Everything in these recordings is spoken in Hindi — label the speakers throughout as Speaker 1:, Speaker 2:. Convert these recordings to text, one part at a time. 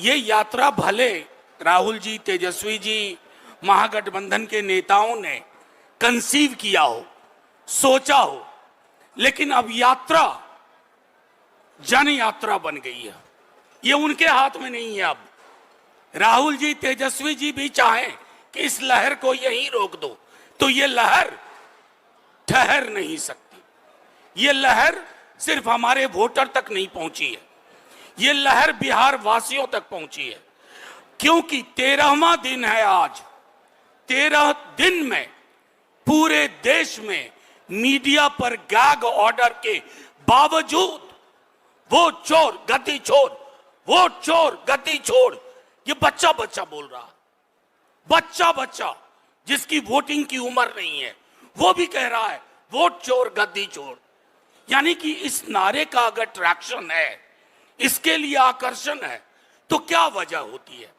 Speaker 1: ये यात्रा भले राहुल जी, तेजस्वी जी, महागठबंधन के नेताओं ने कंसीव किया हो, सोचा हो, लेकिन अब यात्रा जन यात्रा बन गई है। ये उनके हाथ में नहीं है। अब राहुल जी, तेजस्वी जी भी चाहें कि इस लहर को यहीं रोक दो, तो ये लहर ठहर नहीं सकती। ये लहर सिर्फ हमारे वोटर तक नहीं पहुंची है, ये लहर बिहार वासियों तक पहुंची है। क्योंकि 13वां दिन है आज। 13 दिन में पूरे देश में मीडिया पर गैग ऑर्डर के बावजूद वो चोर गद्दी छोड़, वो चोर गद्दी छोड़, ये बच्चा बच्चा बोल रहा, बच्चा बच्चा जिसकी वोटिंग की उम्र नहीं है, वो भी कह रहा है वोट चोर गद्दी छोड़। यानी कि इस नारे का अगर ट्रैक्शन है, इसके लिए आकर्षण है, तो क्या वजह होती है?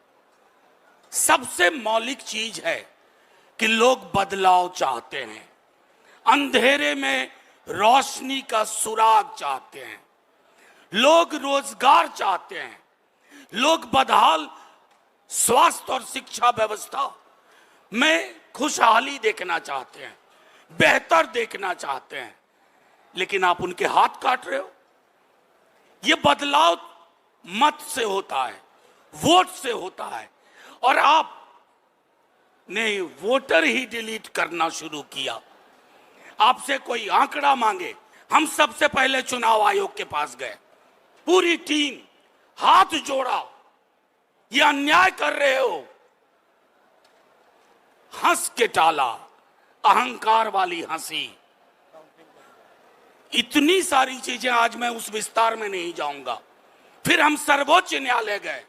Speaker 1: सबसे मौलिक चीज है कि लोग बदलाव चाहते हैं, अंधेरे में रोशनी का सुराग चाहते हैं, लोग रोजगार चाहते हैं, लोग बदहाल स्वास्थ्य और शिक्षा व्यवस्था में खुशहाली देखना चाहते हैं, बेहतर देखना चाहते हैं। लेकिन आप उनके हाथ काट रहे हो। ये बदलाव मत से होता है, वोट से होता है, और आप ने वोटर ही डिलीट करना शुरू किया। आपसे कोई आंकड़ा मांगे, हम सबसे पहले चुनाव आयोग के पास गए, पूरी टीम हाथ जोड़ा, ये अन्याय कर रहे हो, हंस के टाला, अहंकार वाली हंसी। इतनी सारी चीजें, आज मैं उस विस्तार में नहीं जाऊंगा। फिर हम सर्वोच्च न्यायालय गए।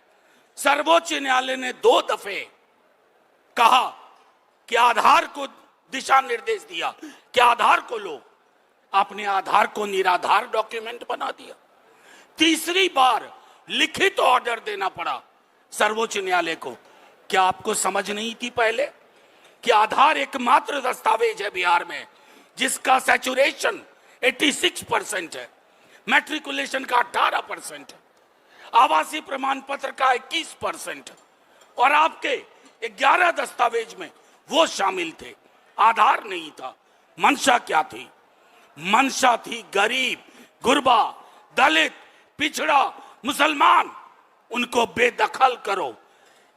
Speaker 1: सर्वोच्च न्यायालय ने 2 दफे कहा कि आधार को दिशा निर्देश दिया कि आधार को लो, आपने आधार को निराधार डॉक्यूमेंट बना दिया। तीसरी बार लिखित ऑर्डर देना पड़ा सर्वोच्च न्यायालय को। क्या आपको समझ नहीं थी पहले कि आधार एकमात्र दस्तावेज है बिहार में जिसका सैचुरेशन 86% है, मैट्रिकुलेशन का 18% है, आवासीय प्रमाण पत्र का 21% है, और आपके 11 दस्तावेज में वो शामिल थे, आधार नहीं था। मंशा क्या थी? मंशा थी गरीब, गुरबा, दलित, पिछड़ा, मुसलमान, उनको बेदखल करो।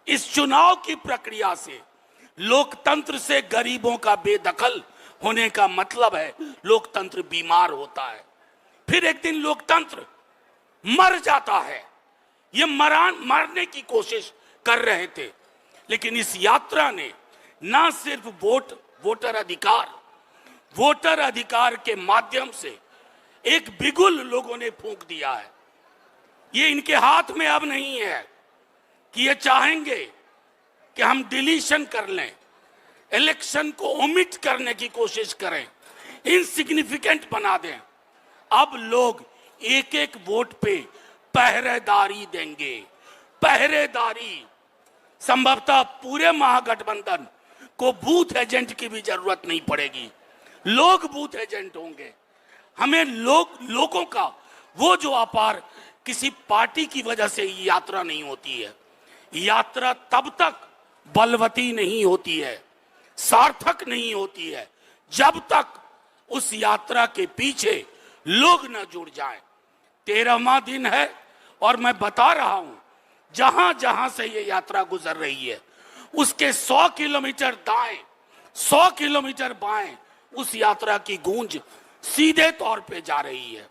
Speaker 1: इस चुनाव की प्रक्रिया से, लोकतंत्र से गरीबों का बेदखल होने का मतलब है लोकतंत्र बीमार होता है। फिर एक दिन लोकतंत्र मर जाता है। ये मरने की कोशिश कर रहे थे, लेकिन इस यात्रा ने ना सिर्फ वोटर अधिकार के माध्यम से एक बिगुल लोगों ने फूंक दिया है। ये इनके हाथ में अब नहीं है कि ये चाहेंगे कि हम डिलीशन कर लें, इलेक्शन को ओमिट करने की कोशिश करें, इनसिग्निफिकेंट बना दें। अब लोग एक एक वोट पे पहरेदारी देंगे, पहरेदारी। संभवतः पूरे महागठबंधन को बूथ एजेंट की भी जरूरत नहीं पड़ेगी, लोग बूथ एजेंट होंगे। हमें लोगों का वो जो अपार किसी पार्टी की वजह से यात्रा नहीं होती है। यात्रा तब तक बलवती नहीं होती है, सार्थक नहीं होती है, जब तक उस यात्रा के पीछे लोग न जुड़ जाएं। 13वां दिन है और मैं बता रहा हूं, जहां जहां से ये यात्रा गुजर रही है उसके 100 किलोमीटर दाएं, 100 किलोमीटर बाएं उस यात्रा की गूंज सीधे तौर पे जा रही है।